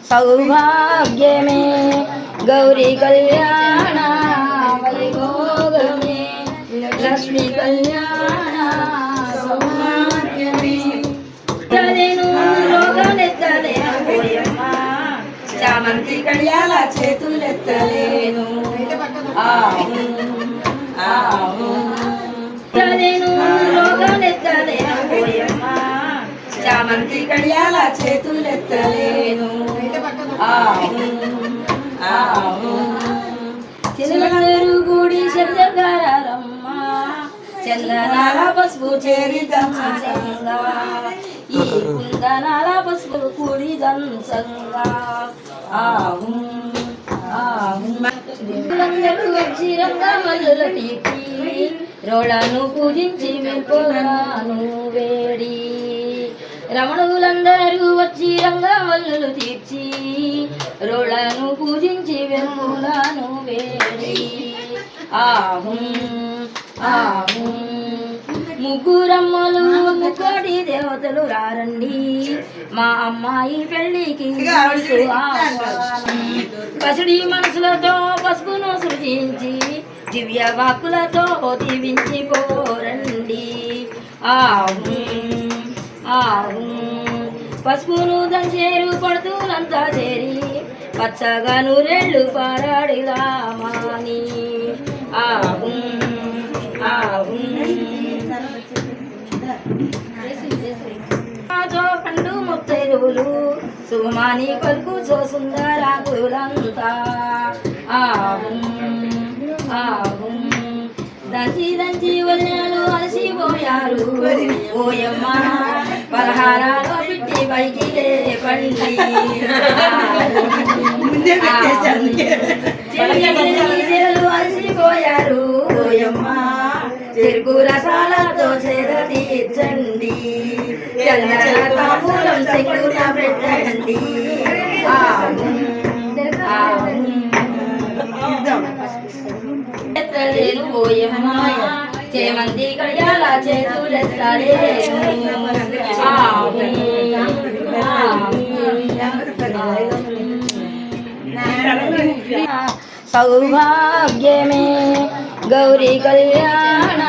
సౌభాగ్యమే గౌరీ కళ్యాణ వైభోగమే లక్ష్మీ కళ్యాణ సౌభాగ్యమే తలేను రోగనెత్తలేను పోయమ్మ చామంతి కళ్యాణ చేతులెత్తలేను తలేను రోగనెత్తలేను పోయమ్మ చామంతి కళ్యాణ చేతులెత్తలేను చిల్లరు గుడి చల్లగారమ్మ చందనాల పసుపు చేరి దంసంగా ఈ కుందనాల పసుపు కూడి దంసంగా అందరూ వచ్చి రంగమల్లుల తీర్చి రోళను పూజించి మెల్పోరాను వేడి రమణులందరూ వచ్చి రంగమల్లులు తీర్చి రోళను పూజించి వెంపులను వేడి ముగ్గురమ్మలు ముక్కోటి దేవతలు రారండి మా అమ్మాయి పెళ్ళికి పసిడి మనసులతో పసుపును సృజించి దివ్య వాక్కులతో దీవించి పోరండి పసుపును దంచేరు పడుతులంతా చేరి పచ్చగా నూరెళ్ళు పారాడిలామాని పండు ముత్తైదువులు సుమాని పలుకు సో సుందరాకులంతా దంచి దంచి వదినాలు అలసిపోయారు ఓయమ్మ పలహారాలు పెట్టి పైకి లేపండి అలసిపోయారు ఓయమ్మ చెరుకు రసాలతో చేద తీర్చండి తాంబూలం చెక్కున పెట్టండి ఎత్తలేను ఓయమ్మ చేమంతి కళ్యాణ చేతులెత్తలేను సౌభాగ్యమే గౌరీ కళ్యాణ